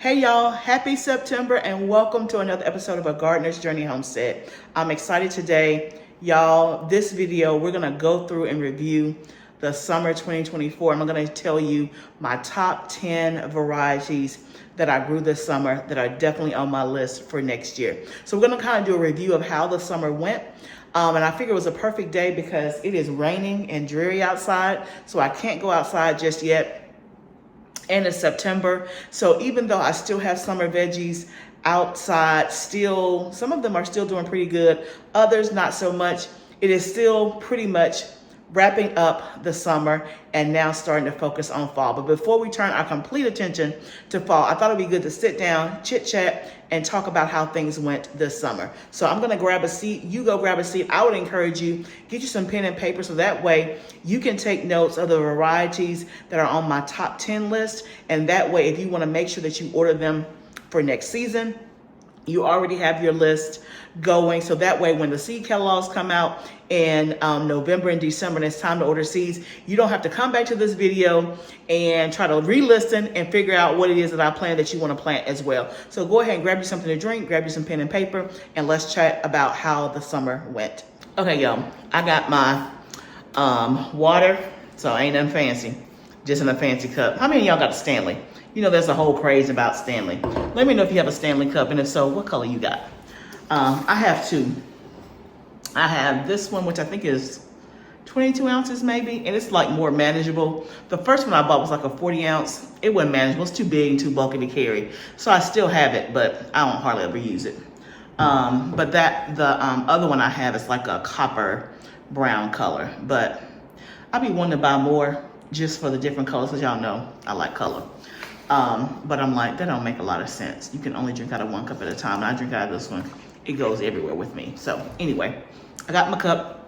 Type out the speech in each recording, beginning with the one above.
Hey y'all, happy September and welcome to another episode of A Gardener's Journey Homestead. I'm excited today. Y'all, this video, we're gonna go through and review the summer 2024. I'm gonna tell you my top 10 varieties that I grew this summer that are definitely on my list for next year. So we're gonna kind of do a review of how the summer went. And I figured it was a perfect day because it is raining and dreary outside, so I can't go outside just yet. And it's September, so even though I still have summer veggies outside, still some of them are still doing pretty good, others not so much. It is still pretty much wrapping up the summer and now starting to focus on fall. But before we turn our complete attention to fall, I thought it'd be good to sit down, chit chat, and talk about how things went this summer. So I'm gonna grab a seat, you go grab a seat. I would encourage you, get you some pen and paper so that way you can take notes of the varieties that are on my top 10 list. And that way, if you wanna make sure that you order them for next season, you already have your list going. So that way, when the seed catalogs come out in November and December, and it's time to order seeds, you don't have to come back to this video and try to re-listen and figure out what it is that I plan that you want to plant as well. So go ahead and grab you something to drink, grab you some pen and paper, and let's chat about how the summer went. Okay, y'all, I got my water, so ain't nothing fancy, just in a fancy cup. How many of y'all got a Stanley? You know, there's a whole craze about Stanley. Let me know if you have a Stanley cup, and if so, what color you got? I have two. I have this one, which I think is 22 ounces maybe, and it's like more manageable. The first one I bought was like a 40 ounce. It wasn't manageable, it's too big and too bulky to carry. So I still have it, but I don't hardly ever use it. But the other one I have is like a copper brown color, but I'll be wanting to buy more just for the different colors, because y'all know I like color. But I'm like, that don't make a lot of sense. You can only drink out of one cup at a time, and I drink out of this one. It goes everywhere with me. So anyway, I got my cup,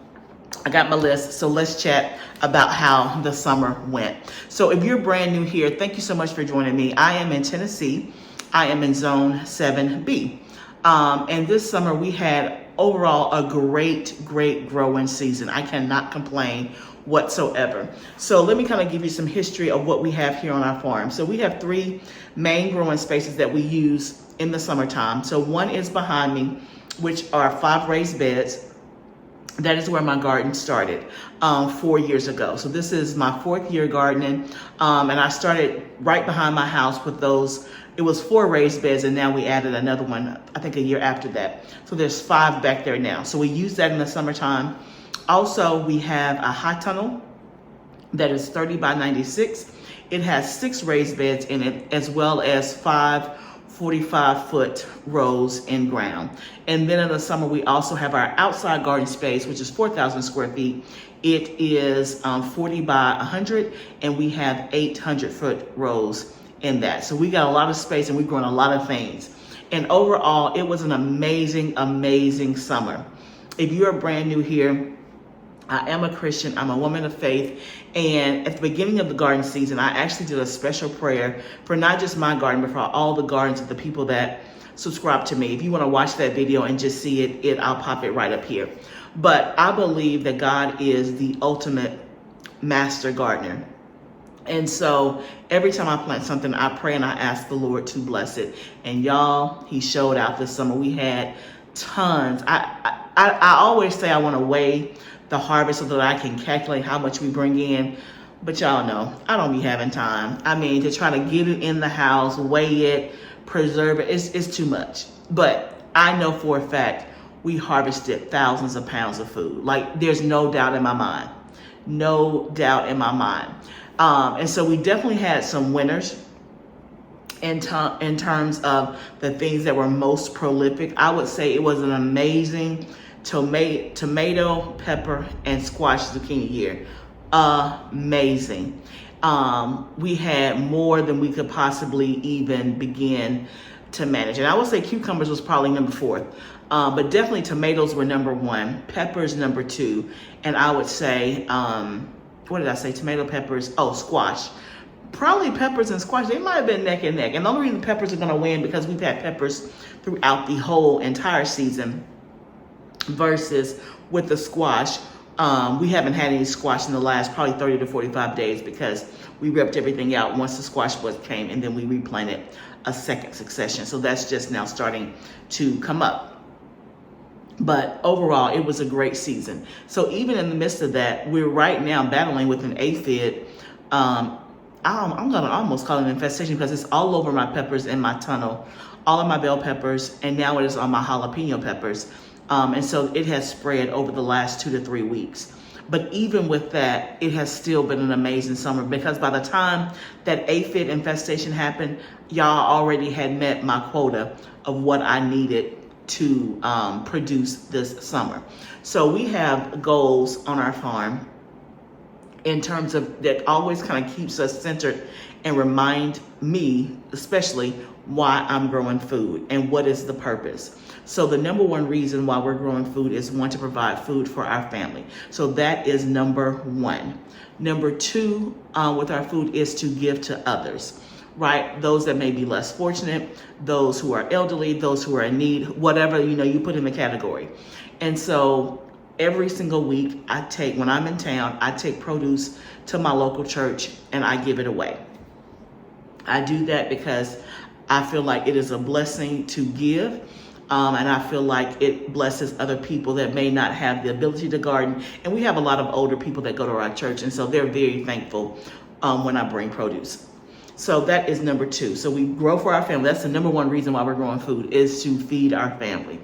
I got my list. So let's chat about how the summer went. So if you're brand new here, thank you so much for joining me. I am in Tennessee. I am in Zone 7B. And this summer we had overall a great growing season. I cannot complain whatsoever. So let me kind of give you some history of what we have here on our farm. So we have three main growing spaces that we use in the summertime. So one is behind me, which are 5 raised beds. That is where my garden started 4 years ago. So this is my 4th year gardening. And I started right behind my house with those. It was 4 raised beds, and now we added another one, I think a year after that. So there's 5 back there now. So we use that in the summertime. Also, we have a high tunnel that is 30 by 96. It has 6 raised beds in it, as well as 5 45-foot rows in ground. And then in the summer, we also have our outside garden space, which is 4,000 square feet. It is 40 by 100, and we have 800-foot rows in that. So we got a lot of space, and we've grown a lot of things. And overall, it was an amazing summer. If you're brand new here, I am a Christian, I'm a woman of faith, and at the beginning of the garden season, I actually did a special prayer for not just my garden, but for all the gardens of the people that subscribe to me. If you want to watch that video and just see it, I'll pop it right up here. But I believe that God is the ultimate master gardener. And so every time I plant something, I pray and I ask the Lord to bless it. And y'all, he showed out this summer. We had tons. I always say I want to weigh the harvest so that I can calculate how much we bring in. But y'all know, I don't be having time. I mean, to try to get it in the house, weigh it, preserve it, it's too much. But I know for a fact, we harvested thousands of pounds of food. Like, there's no doubt in my mind. No doubt in my mind. And so we definitely had some winners in terms of the things that were most prolific. I would say it was an amazing tomato, pepper, and squash zucchini year. Amazing. We had more than we could possibly even begin to manage. And I would say cucumbers was probably number 4. But definitely tomatoes were number 1, peppers number 2, and I would say, what did I say? Tomato, peppers, squash. Probably peppers and squash, they might have been neck and neck. And the only reason peppers are gonna win because we've had peppers throughout the whole entire season versus with the squash. We haven't had any squash in the last probably 30 to 45 days because we ripped everything out once the squash bud came, and then we replanted a second succession. So that's just now starting to come up. But overall, it was a great season. So even in the midst of that, we're right now battling with an aphid. I'm going to almost call it an infestation because it's all over my peppers in my tunnel, all of my bell peppers, and now it is on my jalapeno peppers. And so it has spread over the last 2 to 3 weeks. But even with that, it has still been an amazing summer because by the time that aphid infestation happened, y'all already had met my quota of what I needed to produce this summer. So we have goals on our farm in terms of that always kind of keeps us centered and remind me especially why I'm growing food and what is the purpose. So the number one reason why we're growing food is one, to provide food for our family. So that is number one. Number two, with our food is to give to others. Right? Those that may be less fortunate, those who are elderly, those who are in need, whatever, you put in the category. And so every single week when I'm in town, I take produce to my local church and I give it away. I do that because I feel like it is a blessing to give. And I feel like it blesses other people that may not have the ability to garden. And we have a lot of older people that go to our church. And so they're very thankful when I bring produce. So that is number two. So we grow for our family. That's the number one reason why we're growing food, is to feed our family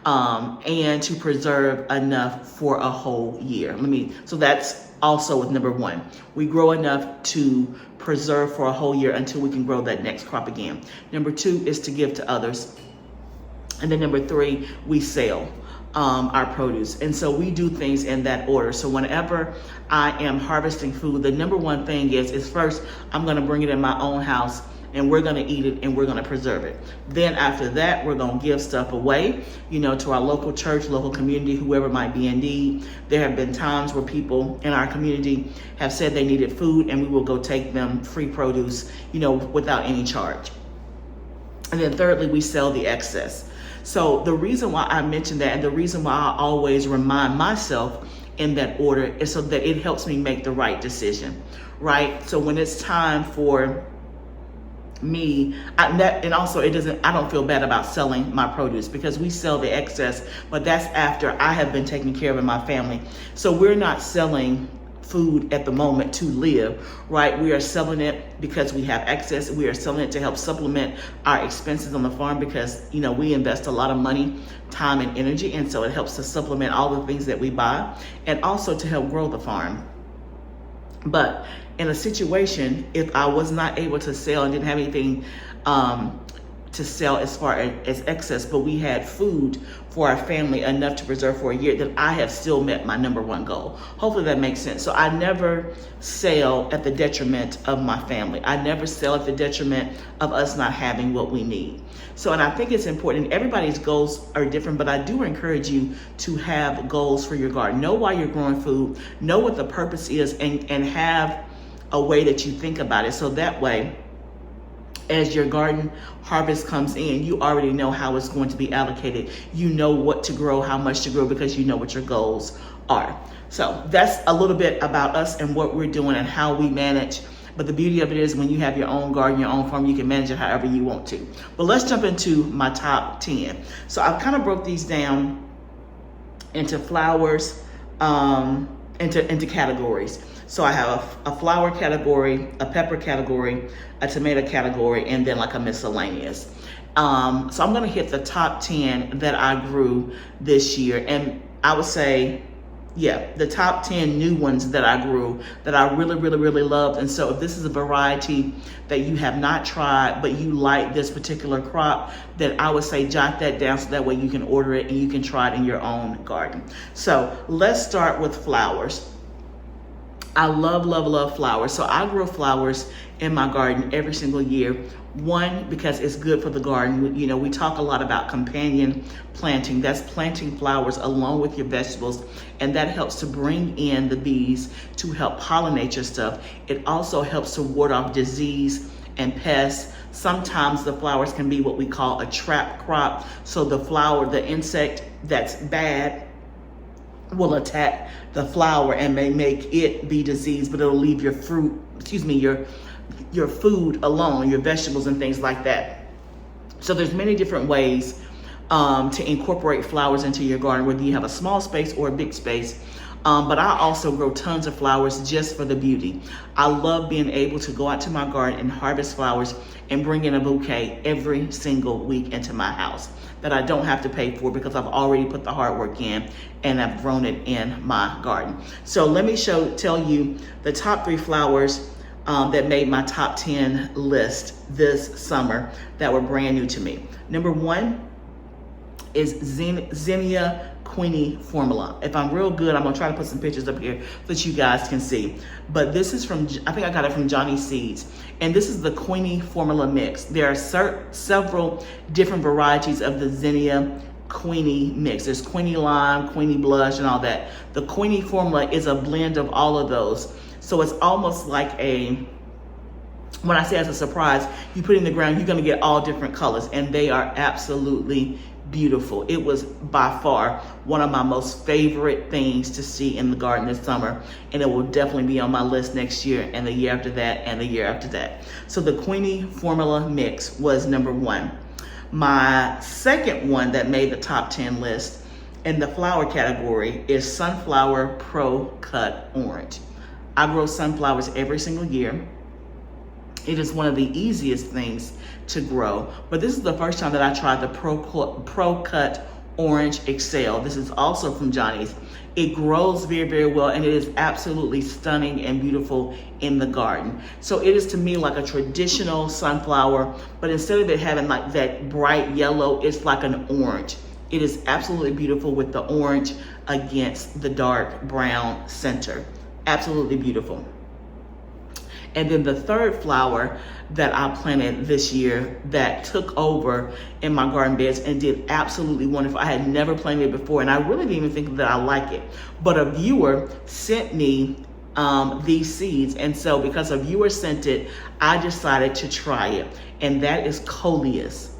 and to preserve enough for a whole year. So that's also with number one. We grow enough to preserve for a whole year until we can grow that next crop again. Number two is to give to others. And then number three, we sell our produce. And so we do things in that order. So whenever I am harvesting food, the number one thing is first, I'm going to bring it in my own house and we're going to eat it and we're going to preserve it. Then after that, we're going to give stuff away, to our local church, local community, whoever might be in need. There have been times where people in our community have said they needed food and we will go take them free produce, without any charge. And then thirdly, we sell the excess. So the reason why I mentioned that and the reason why I always remind myself in that order is so that it helps me make the right decision, right? So when it's time for me, I don't feel bad about selling my produce because we sell the excess, but that's after I have been taken care of in my family. So we're not selling food at the moment to live, right? We are selling it because we have excess. We are selling it to help supplement our expenses on the farm because, we invest a lot of money, time, and energy. And so it helps to supplement all the things that we buy and also to help grow the farm. But in a situation, if I was not able to sell and didn't have anything to sell as far as excess, but we had food for our family enough to preserve for a year, then I have still met my number one goal. Hopefully that makes sense. So I never sell at the detriment of my family. I never sell at the detriment of us not having what we need. So, and I think it's important, everybody's goals are different, but I do encourage you to have goals for your garden. Know why you're growing food, know what the purpose is, and have a way that you think about it. So that way, as your garden harvest comes in, you already know how it's going to be allocated. You know what to grow, how much to grow, because you know what your goals are. So that's a little bit about us and what we're doing and how we manage. But the beauty of it is when you have your own garden, your own farm, you can manage it however you want to. But let's jump into my top 10. So I've kind of broke these down into flowers, into categories. So I have a flower category, a pepper category, a tomato category, and then like a miscellaneous. So I'm gonna hit the top 10 that I grew this year. And I would say, the top 10 new ones that I grew that I really, really, really loved. And so if this is a variety that you have not tried, but you like this particular crop, then I would say jot that down so that way you can order it and you can try it in your own garden. So let's start with flowers. I love, love, love flowers. So I grow flowers in my garden every single year. One, because it's good for the garden. We talk a lot about companion planting. That's planting flowers along with your vegetables. And that helps to bring in the bees to help pollinate your stuff. It also helps to ward off disease and pests. Sometimes the flowers can be what we call a trap crop. So the insect that's bad will attack the flower and may make it be diseased, but it'll leave your food alone, your vegetables and things like that. So there's many different ways to incorporate flowers into your garden, whether you have a small space or a big space. But I also grow tons of flowers just for the beauty. I love being able to go out to my garden and harvest flowers and bring in a bouquet every single week into my house that I don't have to pay for because I've already put the hard work in and I've grown it in my garden. So let me tell you the top 3 flowers that made my top 10 list this summer that were brand new to me. Number 1 is Zinnia Queenie Formula. If I'm real good, I'm gonna try to put some pictures up here so that you guys can see. But this is from, I think I got it from Johnny Seeds. And this is the Queenie Formula mix. There are several different varieties of the Zinnia Queenie mix. There's Queenie Lime, Queenie Blush, and all that. The Queenie Formula is a blend of all of those. So it's almost like when I say as a surprise, you put it in the ground, you're gonna get all different colors, and they are absolutely beautiful. It was by far one of my most favorite things to see in the garden this summer, and it will definitely be on my list next year and the year after that and the year after that. So the Queenie Formula mix was number 1. My second one that made the top 10 list in the flower category is Sunflower Pro Cut Orange. I grow sunflowers every single year. It is one of the easiest things to grow, but this is the first time that I tried the Pro Cut Orange Excel. This is also from Johnny's. It grows very, very well, and it is absolutely stunning and beautiful in the garden. So it is to me like a traditional sunflower, but instead of it having like that bright yellow, it's like an orange. It is absolutely beautiful with the orange against the dark brown center. Absolutely beautiful. And then the third flower that I planted this year that took over in my garden beds and did absolutely wonderful. I had never planted it before, and I really didn't even think that I like it. But a viewer sent me these seeds, and so because a viewer sent it, I decided to try it, and that is Coleus.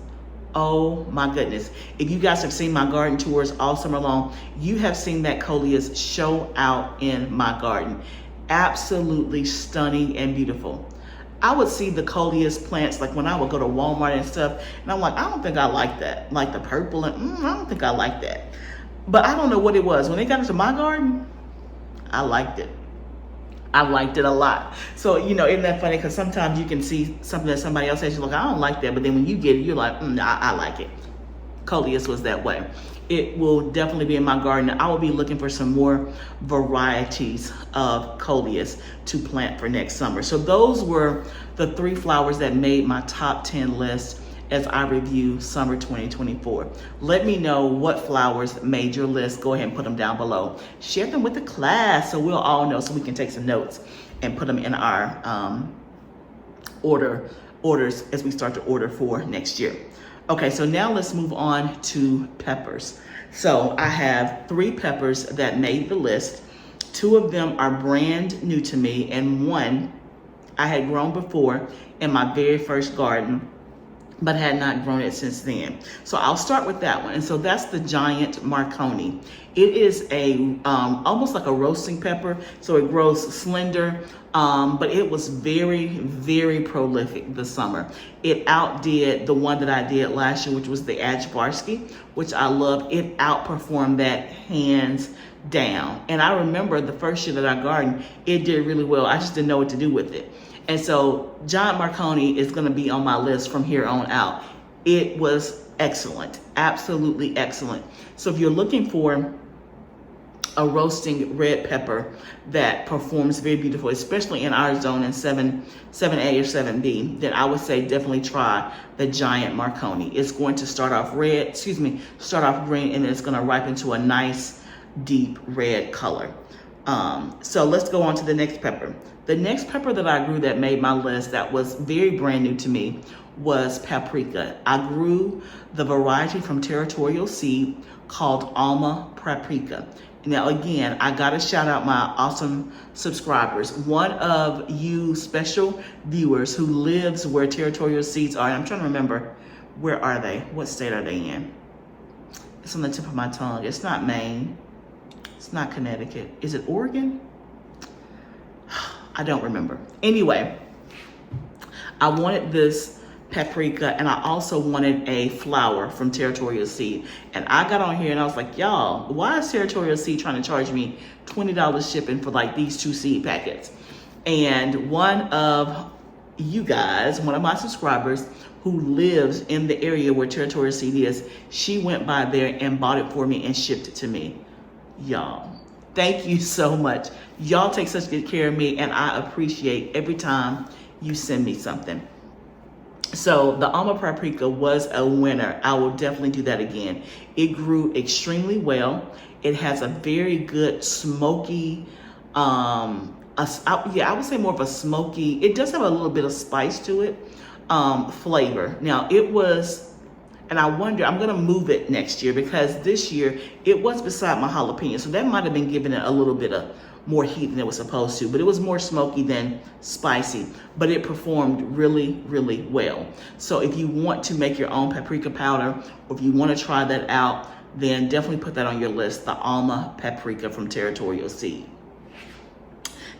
Oh my goodness. If you guys have seen my garden tours all summer long, you have seen that Coleus show out in my garden. Absolutely stunning and beautiful. I would see the Coleus plants like when I would go to Walmart and stuff, and I'm like, I don't think I like that. Like the purple, and I don't think I like that. But I don't know what it was. When they got into my garden, I liked it. I liked it a lot. So, you know, isn't that funny? Because sometimes you can see something that somebody else says, you're like, I don't like that. But then when you get it, you're like, I like it. Coleus was that way. It will definitely be in my garden. I will be looking for some more varieties of Coleus to plant for next summer. So those were the 3 flowers that made my top 10 list as I review summer 2024. Let me know what flowers made your list. Go ahead and put them down below. Share them with the class so we'll all know, so we can take some notes and put them in our orders as we start to order for next year. Okay, so now let's move on to peppers. So I have 3 peppers that made the list. 2 of them are brand new to me, and 1 I had grown before in my very first garden, but had not grown it since then. So I'll start with that one. And so that's the giant Marconi. It is a almost like a roasting pepper. So it grows slender, but it was very, very prolific this summer. It outdid the one that I did last year, which was the Ajbarsky, which I love. It outperformed that hands down. And I remember the first year that I gardened, it did really well. I just didn't know what to do with it. And so Giant Marconi is gonna be on my list from here on out. It was excellent, absolutely excellent. So if you're looking for a roasting red pepper that performs very beautiful, especially in our zone in 7A or 7B, then I would say definitely try the Giant Marconi. It's going to start off green, and it's gonna ripen to a nice deep red color. So let's go on to the next pepper. The next pepper that I grew that made my list that was very brand new to me was paprika. I grew the variety from Territorial Seed called Alma Paprika. Now again, I gotta shout out my awesome subscribers. One of you special viewers who lives where Territorial Seeds are, and I'm trying to remember, where are they? What state are they in? It's on the tip of my tongue. It's not Maine. It's not Connecticut. Is it Oregon? I don't remember. Anyway, I wanted this paprika, and I also wanted a flower from Territorial Seed. And I got on here and I was like, y'all, why is Territorial Seed trying to charge me $20 shipping for like these 2 seed packets? And one of you guys, one of my subscribers who lives in the area where Territorial Seed is, she went by there and bought it for me and shipped it to me. Y'all, thank you so much. Y'all take such good care of me, and I appreciate every time you send me something. So the almond paprika was a winner. I will definitely do that again. It grew extremely well. It has a very good smoky, I would say more of a smoky, it does have a little bit of spice to it, flavor. Now it was, and I wonder, I'm gonna move it next year because this year it was beside my jalapeno. So that might've been giving it a little bit of more heat than it was supposed to, but it was more smoky than spicy, but it performed really, really well. So if you want to make your own paprika powder, or if you want to try that out, then definitely put that on your list, the alma paprika from Territorial Seed.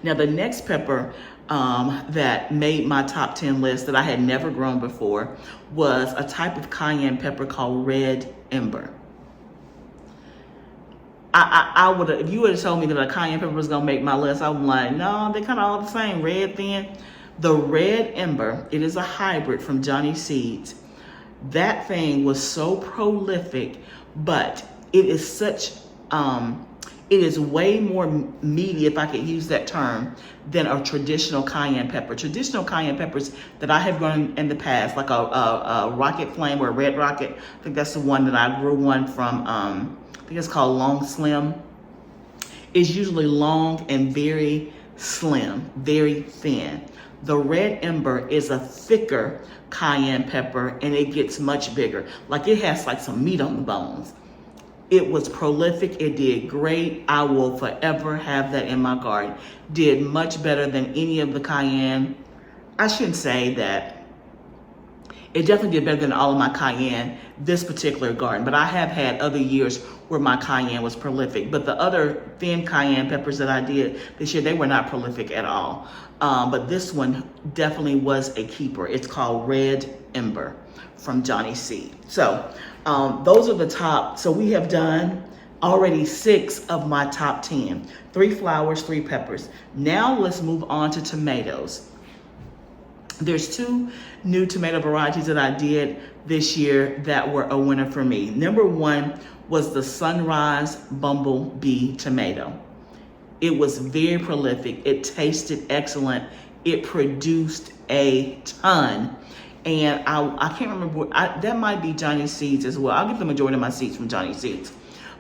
Now the next pepper that made my top 10 list that I had never grown before was a type of cayenne pepper called red ember. I would have, if you would have told me that a cayenne pepper was gonna make my list, I was like, no, they're kind of all the same, red thin. The red ember, it is a hybrid from Johnny Seeds. That thing was so prolific, but it is such, it is way more meaty, if I could use that term, than a traditional cayenne pepper. Traditional cayenne peppers that I have grown in the past, like a rocket flame or a red rocket, I think that's the one that I grew one from, I think it's called Long Slim. It's usually long and very slim, very thin. The red ember is a thicker cayenne pepper, and it gets much bigger. Like it has like some meat on the bones. It was prolific, it did great. I will forever have that in my garden. Did much better than any of the cayenne. I shouldn't say that. It definitely did better than all of my cayenne this particular garden, but I have had other years where my cayenne was prolific. But the other thin cayenne peppers that I did this year, they were not prolific at all. But this one definitely was a keeper. It's called Red Ember from Johnny Seed. So those are the top. So we have done already 6 of my top 10. 3 flowers, 3 peppers. Now let's move on to tomatoes. There's 2 new tomato varieties that I did this year that were a winner for me. Number 1 was the Sunrise Bumblebee tomato. It was very prolific. It tasted excellent. It produced a ton. And I can't remember, that might be Johnny Seeds as well. I'll get the majority of my seeds from Johnny Seeds.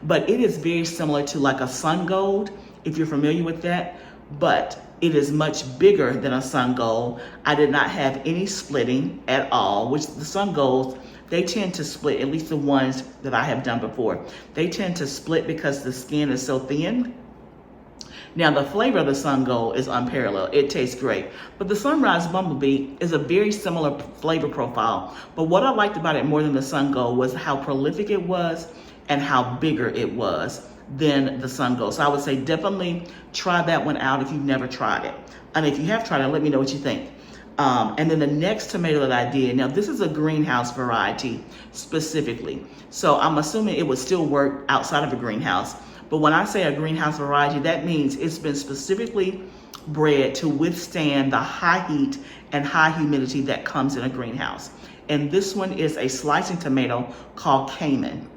But it is very similar to like a Sun Gold, if you're familiar with that. But it is much bigger than a Sun Gold. I did not have any splitting at all, which the Sun Golds, they tend to split, at least the ones that I have done before. They tend to split because the skin is so thin. Now the flavor of the Sun Gold is unparalleled. It tastes great. But the Sunrise Bumblebee is a very similar flavor profile. But what I liked about it more than the Sun Gold was how prolific it was and how bigger it was than the Sun Gold. So I would say definitely try that one out if you've never tried it. And if you have tried it, let me know what you think. And then the next tomato that I did, now this is a greenhouse variety specifically. So I'm assuming it would still work outside of a greenhouse. But when I say a greenhouse variety, that means it's been specifically bred to withstand the high heat and high humidity that comes in a greenhouse. And this one is a slicing tomato called Cayman.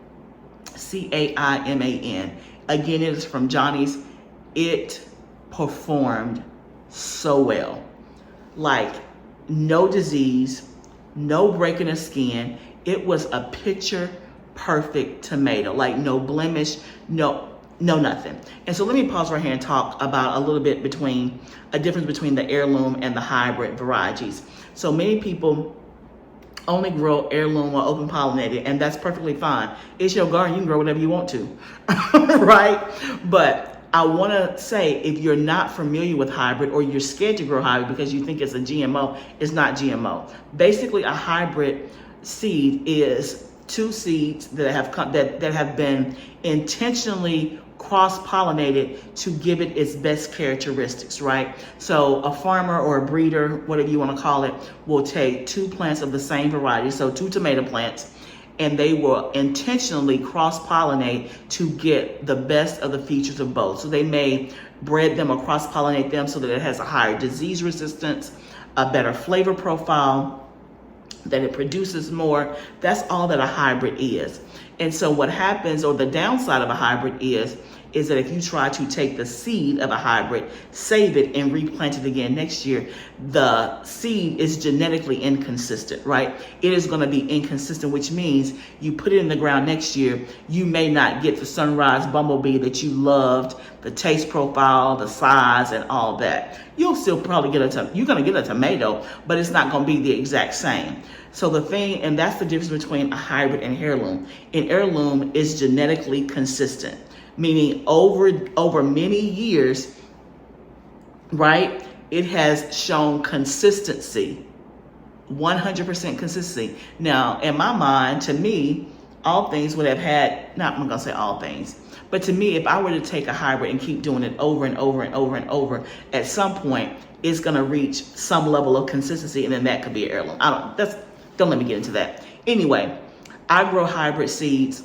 C-A-I-M-A-N. Again, it is from Johnny's. It performed so well. Like, no disease, no break in the skin. It was a picture perfect tomato. Like, no blemish, no nothing. And so let me pause right here and talk about a little bit between a difference between the heirloom and the hybrid varieties. So many people only grow heirloom or open pollinated, and that's perfectly fine. It's your garden, you can grow whatever you want to, right? But I want to say, if you're not familiar with hybrid or you're scared to grow hybrid because you think it's a GMO, it's not GMO. Basically, a hybrid seed is two seeds that have come, that have been intentionally cross-pollinated to give it its best characteristics, right? So a farmer or a breeder, whatever you want to call it, will take two plants of the same variety, so two tomato plants, and they will intentionally cross-pollinate to get the best of the features of both. So they may bred them or cross-pollinate them so that it has a higher disease resistance, a better flavor profile, that it produces more. That's all that a hybrid is. And so what happens, or the downside of a hybrid is that if you try to take the seed of a hybrid, save it, and replant it again next year, the seed is genetically inconsistent, right? It is going to be inconsistent, which means you put it in the ground next year, you may not get the sunrise bumblebee that you loved, the taste profile, the size, and all that. You'll still probably you're going to get a tomato, but it's not going to be the exact same. So the thing, and that's the difference between a hybrid and heirloom. An heirloom is genetically consistent, meaning over many years, right, it has shown consistency, 100% consistency. Now, in my mind, to me, all things would have had, not I'm gonna say all things, but to me, if I were to take a hybrid and keep doing it over and over and over and over, at some point, it's gonna reach some level of consistency, and then that could be an heirloom. Don't let me get into that. Anyway, I grow hybrid seeds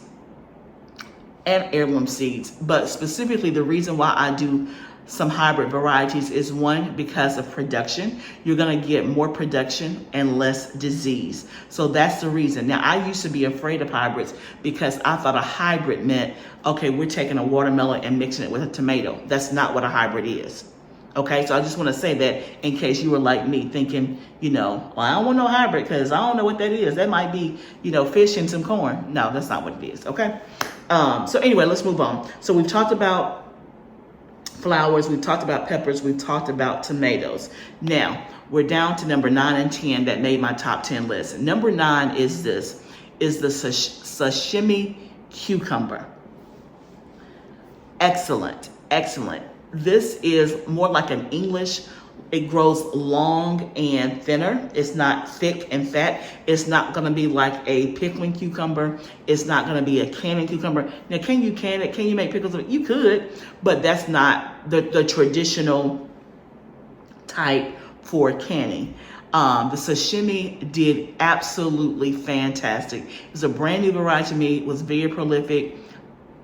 and heirloom seeds, but specifically the reason why I do some hybrid varieties is, one, because of production. You're gonna get more production and less disease. So that's the reason. Now, I used to be afraid of hybrids because I thought a hybrid meant, okay, we're taking a watermelon and mixing it with a tomato. That's not what a hybrid is. Okay, so I just want to say that in case you were like me thinking, well, I don't want no hybrid because I don't know what that is. That might be, fish and some corn. No, that's not what it is, okay? So anyway, let's move on. So we've talked about flowers, we've talked about peppers, we've talked about tomatoes. Now, we're down to number 9 and 10 that made my top 10 list. Number 9 is the sashimi cucumber. Excellent, excellent. This is more like an English. It grows long and thinner. It's not thick and fat. It's not going to be like a pickling cucumber. It's not going to be a canning cucumber. Now, can you can it? Can you make pickles of it? You could, but that's not the traditional type for canning. The sashimi did absolutely fantastic. It was a brand new variety to me. It was very prolific,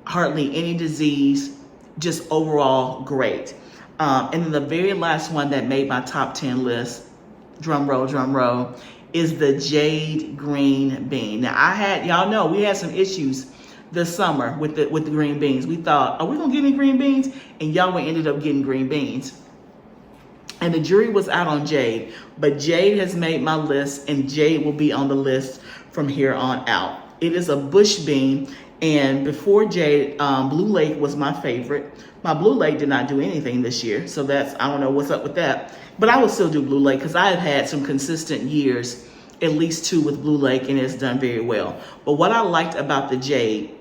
hardly any disease. Just overall great. And then the very last one that made my top 10 list, drum roll, is the jade green bean. Now y'all know we had some issues this summer with the green beans. We thought, are we gonna get any green beans? And y'all ended up getting green beans. And the jury was out on jade, but jade has made my list, and jade will be on the list from here on out. It is a bush bean. And before jade, Blue Lake was my favorite. My Blue Lake did not do anything this year, so I don't know what's up with that. But I will still do Blue Lake because I have had some consistent years, at least 2 with Blue Lake, and it's done very well. But what I liked about the jade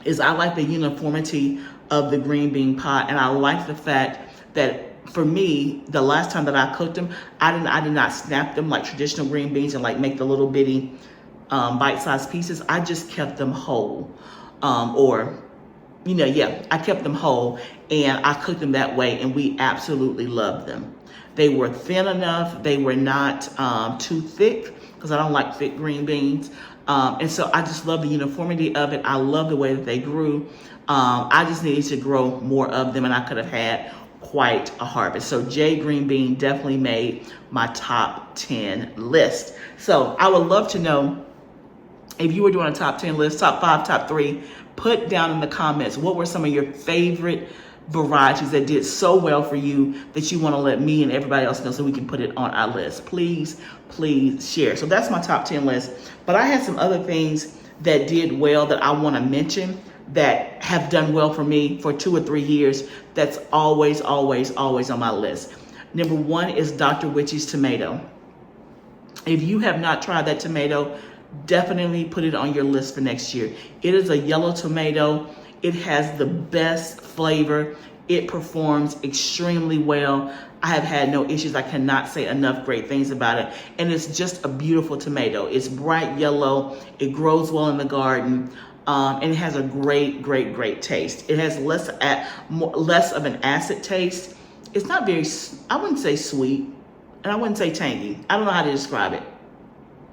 is I like the uniformity of the green bean pot, and I like the fact that for me, the last time that I cooked them, I did not snap them like traditional green beans and like make the little bitty bite-sized pieces. I just kept them whole, I kept them whole, and I cooked them that way, and we absolutely loved them. They were thin enough. They were not too thick because I don't like thick green beans, and so I just love the uniformity of it. I love the way that they grew. I just needed to grow more of them, and I could have had quite a harvest. So jade green bean definitely made my top 10 list. So I would love to know, if you were doing a top 10 list, top 5, top 3, put down in the comments what were some of your favorite varieties that did so well for you that you want to let me and everybody else know so we can put it on our list. Please, please share. So that's my top 10 list. But I had some other things that did well that I want to mention that have done well for me for 2 or 3 years. That's always, always, always on my list. Number 1 is Dr. Witchy's tomato. If you have not tried that tomato, definitely put it on your list for next year. It is a yellow tomato. It has the best flavor. It performs extremely well. I have had no issues. I cannot say enough great things about it. And it's just a beautiful tomato. It's bright yellow. It grows well in the garden. And it has a great, great, great taste. It has less of an acid taste. It's not very, I wouldn't say sweet, and I wouldn't say tangy. I don't know how to describe it.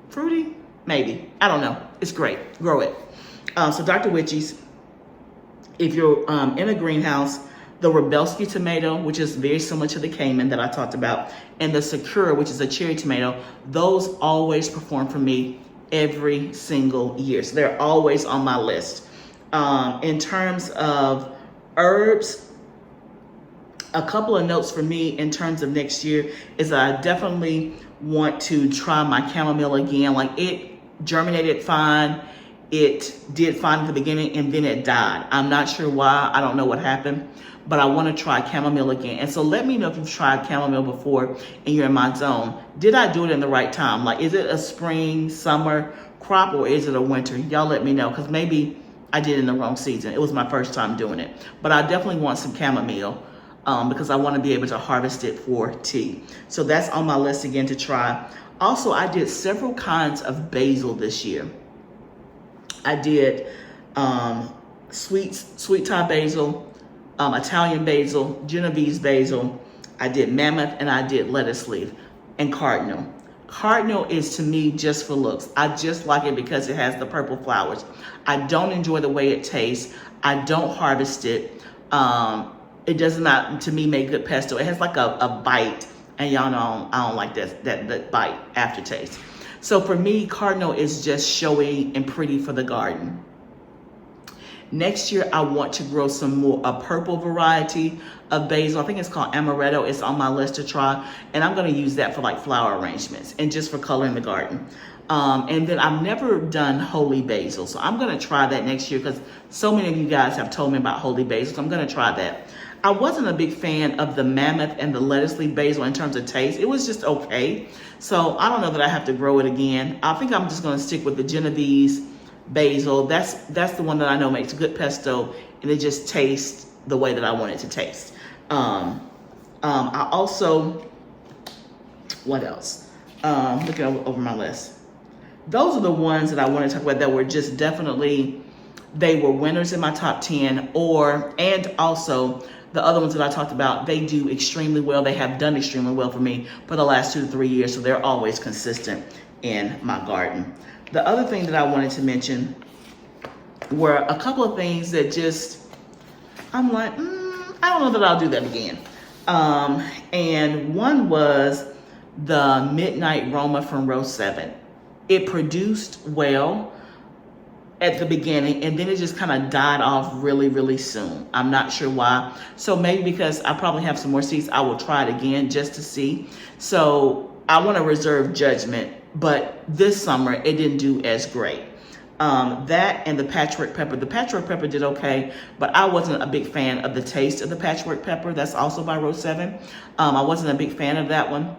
Fruity? Maybe. I don't know. It's great. Grow it. So Dr. Witchy's, if you're in a greenhouse, the Rebelski tomato, which is very similar to the Cayman that I talked about, and the Sakura, which is a cherry tomato, those always perform for me every single year. So they're always on my list. In terms of herbs, a couple of notes for me in terms of next year is I definitely want to try my chamomile again. Like, it germinated fine. It did fine at the beginning and then it died. I'm not sure why. I don't know what happened, but I want to try chamomile again. And so let me know if you've tried chamomile before and you're in my zone. Did I do it in the right time? Like, is it a spring, summer crop, or is it a winter? Y'all let me know, because maybe I did it in the wrong season. It was my first time doing it. But I definitely want some chamomile because I want to be able to harvest it for tea. So that's on my list again to try. Also, I did several kinds of basil this year. I did sweet Thai basil, Italian basil, Genovese basil. I did mammoth, and I did lettuce leaf, and cardinal. Cardinal is, to me, just for looks. I just like it because it has the purple flowers. I don't enjoy the way it tastes. I don't harvest it. It does not, to me, make good pesto. It has like a bite, and y'all know I don't like that bite aftertaste. So for me, cardinal is just showy and pretty for the garden. Next year, I want to grow a purple variety of basil. I think it's called amaretto. It's on my list to try. And I'm going to use that for like flower arrangements and just for color in the garden. And then I've never done holy basil. So I'm going to try that next year because so many of you guys have told me about holy basil. So I'm going to try that. I wasn't a big fan of the mammoth and the lettuce leaf basil in terms of taste. It was just okay. So I don't know that I have to grow it again. I think I'm just going to stick with the Genovese basil. That's the one that I know makes good pesto, and it just tastes the way that I want it to taste. I also, what else? Looking over my list. Those are the ones that I want to talk about that were just definitely, they were winners in my top 10, and also the other ones that I talked about, they do extremely well. They have done extremely well for me for the last 2 to 3 years, so they're always consistent in my garden. The other thing that I wanted to mention were a couple of things that just, I'm like, I don't know that I'll do that again. And one was the Midnight Roma from row 7. It produced well at the beginning, and then it just kind of died off really, really soon. I'm not sure why. So maybe because I probably have some more seeds, I will try it again just to see. So I want to reserve judgment, but this summer it didn't do as great. That and the patchwork pepper. The patchwork pepper did okay, but I wasn't a big fan of the taste of the patchwork pepper. That's also by row 7. I wasn't a big fan of that one.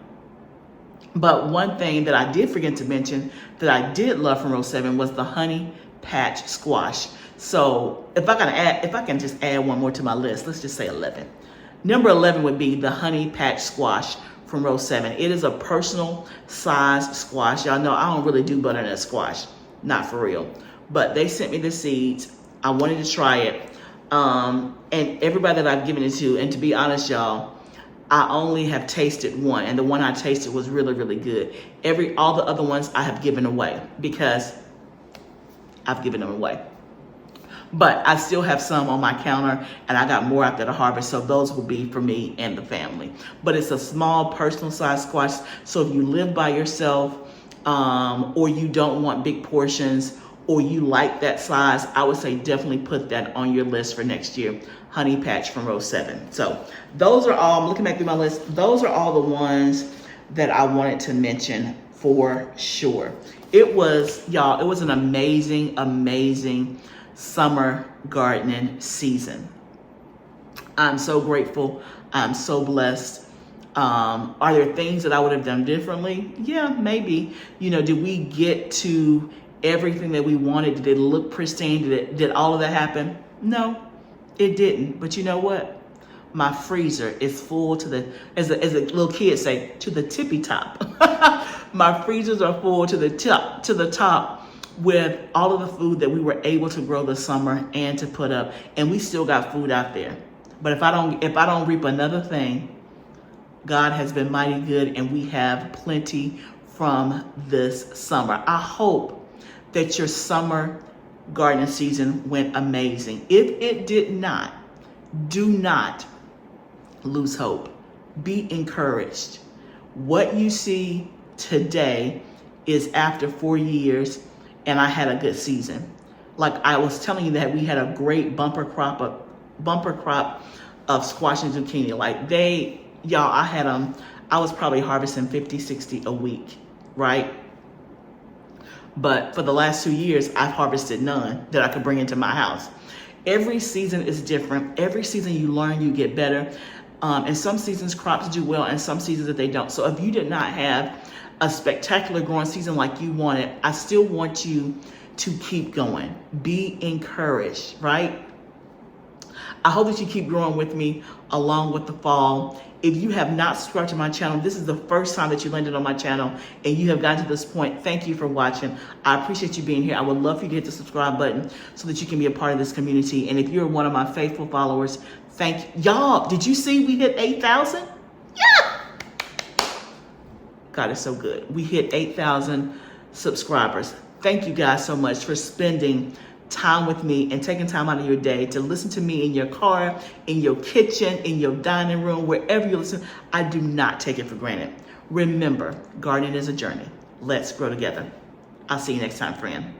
But one thing that I did forget to mention that I did love from row 7 was the honey patch squash. So if I can just add one more to my list, let's just say 11. Number 11 would be the honey patch squash from row 7. It is a personal size squash. Y'all know I don't really do butternut squash, not for real. But they sent me the seeds. I wanted to try it. And everybody that I've given it to, and to be honest, y'all, I only have tasted one, and the one I tasted was really, really good. All the other ones I have given away because I've given them away. But I still have some on my counter, and I got more after the harvest, so those will be for me and the family. But it's a small personal size squash, so if you live by yourself, or you don't want big portions, or you like that size, I would say definitely put that on your list for next year. Honey patch from row 7. So those are all, I'm looking back through my list, those are all the ones that I wanted to mention for sure. It was, y'all, it was an amazing, amazing summer gardening season. I'm so grateful. I'm so blessed. Are there things that I would have done differently? Yeah, maybe. You know, did we get to everything that we wanted? Did it look pristine? Did all of that happen? No, it didn't. But you know what? my freezer is full to the, as a little kid say, to the tippy top. My freezers are full to the top with all of the food that we were able to grow this summer and to put up. And we still got food out there. But if I don't reap another thing, God has been mighty good, and we have plenty from this summer. I hope that your summer gardening season went amazing. If it did not, do not lose hope. Be encouraged. What you see today is after 4 years, and I had a good season. Like I was telling you that we had a great bumper crop of squash and zucchini. Like I was probably harvesting 50, 60 a week, right? But for the last 2 years, I've harvested none that I could bring into my house. Every season is different. Every season you learn, you get better. And some seasons crops do well, and some seasons that they don't. So if you did not have a spectacular growing season like you wanted, I still want you to keep going. Be encouraged, right? I hope that you keep growing with me along with the fall. If you have not subscribed to my channel, this is the first time that you landed on my channel and you have gotten to this point, thank you for watching. I appreciate you being here. I would love for you to hit the subscribe button so that you can be a part of this community. And if you're one of my faithful followers, thank y'all. Did you see we hit 8,000? Yeah! God is so good. We hit 8,000 subscribers. Thank you guys so much for spending time with me and taking time out of your day to listen to me in your car, in your kitchen, in your dining room, wherever you listen. I do not take it for granted. Remember, gardening is a journey. Let's grow together. I'll see you next time, friend.